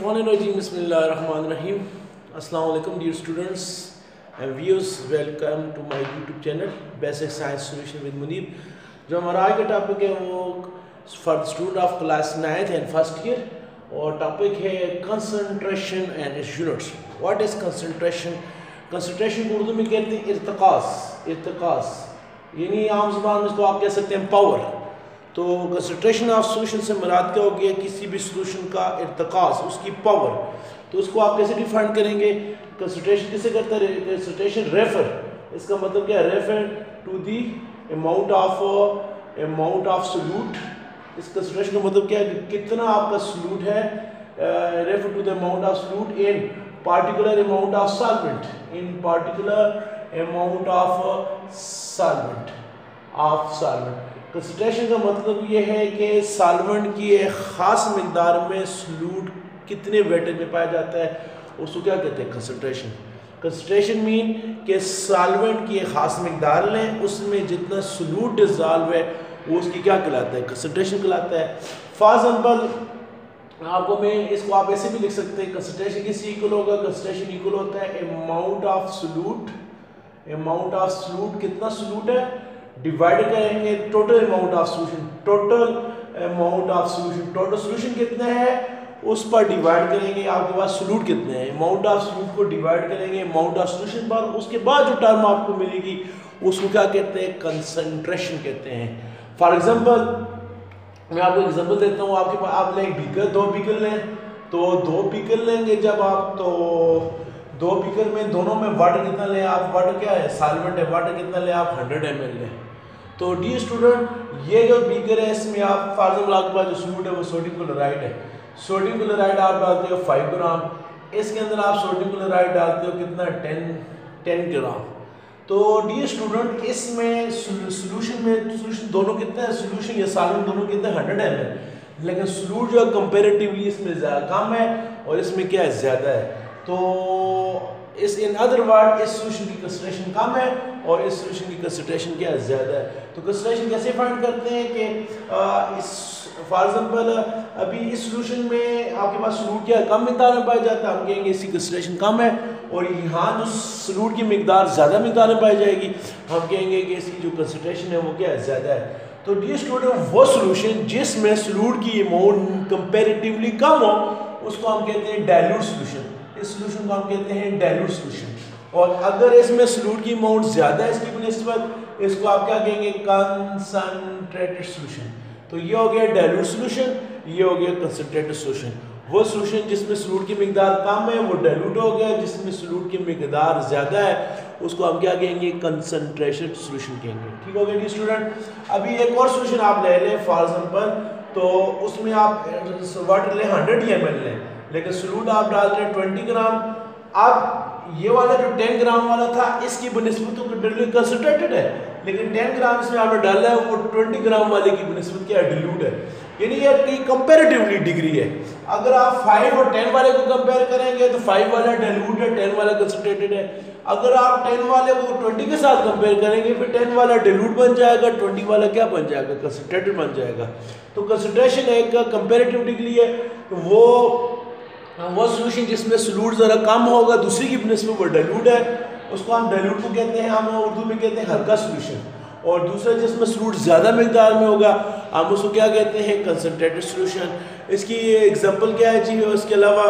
Mineşşeytanirracim. Bismillahirrahmanirrahim. Assalamu alaikum dear students and viewers. Welcome to my YouTube channel Basic Science Solution with Munib. जो हमारा आज का topic है वो for student of class 9th and first year और topic है concentration and it's units. What is concentration? Concentration को उर्दू में कहते हैं इर्तिकास यानी आम ज़बान में इसको आप कह सकते हैं पावर. तो कंसंट्रेशन ऑफ सोल्यूशन से मुराद क्या हो गया? किसी भी सोल्यूशन का इर्तिकास, उसकी पावर. तो उसको आप कैसे डिफाइन करेंगे? कंसंट्रेशन किसे करता है? कंसंट्रेशन रेफर, इसका मतलब क्या है? Refer to the amount of solute. इस कंसंट्रेशन का मतलब क्या है कि कितना आपका सोल्यूट है. Refer to the amount of solute in particular amount of solvent, in particular amount of solvent. Concentration का मतलब ये है कि सॉल्वेंट की एक ख़ास मिकदार में सोल्यूट कितने वेटेज में पाया जाता है, उसको क्या कहते हैं? कंसंट्रेशन. कंसंट्रेशन मीन कि सॉल्वेंट की एक ख़ास मिकदार लें, उसमें जितना सोल्यूट डिज़ॉल्व है वो उसकी क्या कहलाता है? कंसंट्रेशन कहलाता है. फॉर एग्जाम्पल आपको मैं इसको आप ऐसे भी लिख सकते हैं. कंसंट्रेशन किससे इक्वल होगा? कंसंट्रेशन इक्वल होता है अमाउंट ऑफ सोल्यूट कितना सोल्यूट है डिवाइड करेंगे total amount of solution. Total solution कितना है उस पर डिवाइड करेंगे आपके पास सोल्यूट कितने हैं. अमाउंट ऑफ सोल्यूट को डिवाइड करेंगे अमाउंट ऑफ सोल्यूशन पर, उसके बाद जो टर्म आपको मिलेगी उसको क्या कहते हैं? कंसंट्रेशन कहते हैं. फॉर एग्जांपल मैं आपको एग्जांपल देता हूँ. आपके पास आप लें बीकर, 2 बीकर लें. तो 2 बीकर लेंगे जब आप, तो 2 बीकर में दोनों में वाटर कितना लें आप? वाटर क्या है? सॉल्वेंट है. वाटर कितना लें आप? 100 ml लें. तो डी स्टूडेंट ये जो बीकर है इसमें आप फॉर एग्जाम्पल आपके पास जो सोल्यूट है वो सोडियम क्लोराइड है. सोडियम क्लोराइड आप डालते हो 5 ग्राम. इसके अंदर आप सोडियम क्लोराइड डालते हो कितना? 10 ग्राम. तो डी स्टूडेंट इसमें सोल्यूशन दोनों कितने हैं? सोल्यूशन या सॉल्वेंट दोनों कितने? 100 ml. लेकिन सोल्यूट जो है कंपेरेटिवली इसमें ज़्यादा कम है और इसमें क्या है? ज़्यादा है. तो इन अदर वर्ड इस सोल्यूशन की कंसंट्रेशन कम है और इस सोल्यूशन की कंसंट्रेशन क्या है? ज़्यादा है. तो कंसंट्रेशन कैसे फाइंड करते हैं कि इस फॉर एग्जांपल अभी इस सोल्यूशन में आपके पास सोल्यूट क्या है? कम मिकदार में पाया जाता है, हम कहेंगे इसकी कंसंट्रेशन कम है. और यहाँ जो सोल्यूट की मिकदार ज़्यादा मिकदार में पाई जाएगी, हम कहेंगे कि इसकी जो कंसंट्रेशन है वो क्या है? ज़्यादा है. तो डी स्टूडेंट वो सोल्यूशन जिसमें सोल्यूट की अमाउंट कंपेरेटिवली कम हो उसको हम कहते हैं डाइल्यूट सोल्यूशन. इस सोल्यूशन को हम कहते हैं डाइल्यूट सोल्यूशन. और अगर इसमें सोल्यूट की अमाउंट ज़्यादा है इसकी बनिस्बत, इसको आप क्या कहेंगे? Concentrated solution. तो ये हो गया डाइल्यूट सोल्यूशन, ये हो गया कंसंट्रेटेड सोल्यूशन. वो सोल्यूशन जिसमें सोल्यूट की मिकदार कम है वो डाइल्यूट हो गया, जिसमें सोल्यूट की मिकदार ज़्यादा है उसको हम क्या कहेंगे? कंसंट्रेटेड सोल्यूशन कहेंगे. ठीक हो गया डी स्टूडेंट. अभी एक और सोल्यूशन आप ले लें फॉर एग्जाम्पल. तो उसमें आप वाटर लें 100 ml लें, लेकिन सोल्यूट आप डालते हैं 20 ग्राम. अब ये वाला जो 10 ग्राम वाला था इसकी बनिस्बत तो कंसंट्रेटेड है, लेकिन 10 ग्राम इसमें आपने डाला है वो 20 ग्राम वाले की बनिस्बत क्या है? डिल्यूट है. यानी ये कंपेरेटिवली डिग्री है. अगर आप 5 और 10 वाले को कंपेयर करेंगे तो 5 वाला डिल्यूट है, 10 वाला कंसंट्रेटेड है. अगर आप 10 वाले को 20 के साथ कंपेयर करेंगे फिर 10 वाला डिल्यूट बन जाएगा, 20 वाला क्या बन जाएगा? कंसंट्रेटेड बन जाएगा. तो कंसंट्रेशन एक कंपेरेटिव डिग्री है. वो सोल्यूशन जिसमें सोल्यूट ज़रा कम होगा दूसरी की बनिस्बत वो डाइल्यूट है, उसको हम डाइल्यूट को कहते हैं, हम उर्दू में कहते हैं हल्का सोल्यूशन. और दूसरा जिसमें सोल्यूट ज़्यादा मिकदार में होगा हम उसको क्या कहते हैं? Concentrated solution. इसकी एग्जांपल क्या है जी? उसके अलावा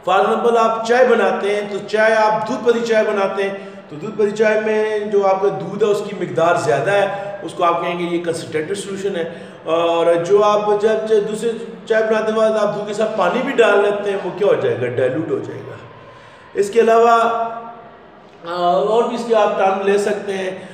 फॉर एग्जांपल आप चाय बनाते हैं, तो चाय आप दूध भरी चाय बनाते हैं, तो दूध भरी चाय में जो आपका दूध है उसकी मिकदार ज़्यादा है, उसको आप कहेंगे ये कंसंट्रेटेड सोल्यूशन है. और जो आप जब दूसरे चाय बनाते बाद आप दूध के साथ पानी भी डाल लेते हैं वो क्या हो जाएगा? डाइल्यूट हो जाएगा. इसके अलावा और भी इसके आप टर्म ले सकते हैं.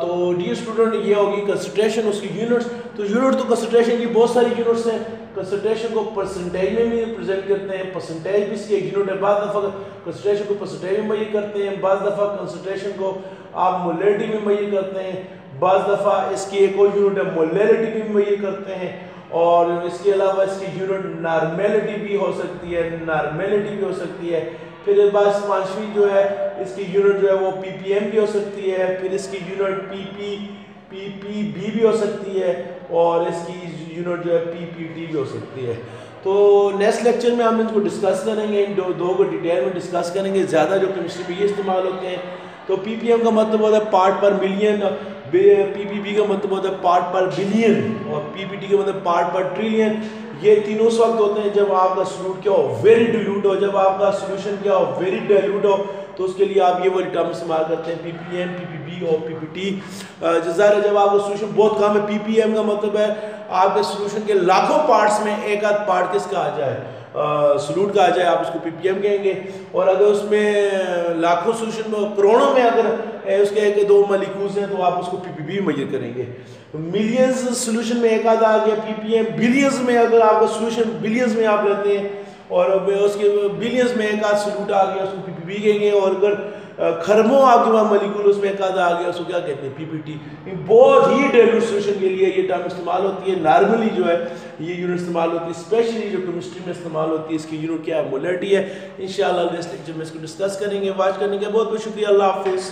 तो डी स्टूडेंट ये होगी कंसंट्रेशन, उसकी यूनिट्स. तो यूनिट तो कंसंट्रेशन की बहुत सारी यूनिट्स हैं. कंसंट्रेशन को परसेंटेज में भी रिप्रेजेंट करते हैं, परसेंटेज भी इसकी एक यूनिट है. बाद दफ़ा कंसंट्रेशन को परसेंटेज में मैयर करते हैं, बाद दफ़ा कंसंट्रेशन को आप मोलैरिटी में मैयर करते हैं, बाद दफ़ा इसकी एक और यूनिट है मोलैरिटी भी मैयर करते हैं. और इसके अलावा इसकी यूनिट नॉर्मेलिटी भी हो सकती है, फिर पांचवी जो है इसकी यूनिट जो है वो ppm भी हो सकती है, फिर इसकी यूनिट ppb भी हो सकती है और इसकी यूनिट जो है ppt भी हो सकती है. तो नेक्स्ट लेक्चर में हम इनको डिस्कस करेंगे, इन दो को डिटेल में डिस्कस करेंगे। ज़्यादा जो केमिस्ट्री में ये इस्तेमाल होते हैं। तो पीपीएम का मतलब होता है पार्ट पर मिलियन, पीपीबी का मतलब होता है पार्ट पर बिलियन, और पीपीटी का मतलब पार्ट पर ट्रिलियन। ये तीनों उस वक्त होते हैं जब आपका सॉल्यूट क्या हो, वेरी डिल्यूट हो, जब आपका सॉल्यूशन क्या हो, वेरी डाइल्यूट हो, तो उसके लिए आप ये वाली टर्म इस्तेमाल करते हैं, पीपीएम, पीपीबी और पीपीटी। ज़ाहिर है जब आपका सॉल्यूशन बहुत कम है, पीपीएम का मतलब है आपके सॉल्यूशन के लाखों पार्ट्स में एक आध पार्ट किसका आ जाए, सॉल्यूट का आ जाए, आप उसको पीपीएम कहेंगे। और अगर उसमें लाखों सॉल्यूशन में, करोड़ों में अगर उसके एक दो मॉलिक्यूल्स हैं, तो आप उसको पीपीबी मेजर करेंगे। मिलियंस सॉल्यूशन में एक आधा आ गया पीपीएम, बिलियंस में अगर आपका सॉल्यूशन बिलियंस में आप लेते हैं और उसके बिलियंस में एक आध सॉल्यूट आ गया, उसको पीपीबी कहेंगे। और अगर खरबों आपके वहाँ मॉलिक्यूल उसमें एक आधा आ गया, उसको क्या कहते हैं, पीपीटी। बहुत ही डाइल्यूट सॉल्यूशन के लिए ये टर्म इस्तेमाल होती है। नॉर्मली जो है ये यूनिट इस्तेमाल होती है, स्पेशली जो केमिस्ट्री में इस्तेमाल होती है। इसकी यूनिट क्या है, मोलरिटी है। इंशाल्लाह नेक्स्ट लेक्चर में इसको डिस्कस करेंगे। वॉच करने के बहुत बहुत शुक्रिया। अल्लाह हाफिज़।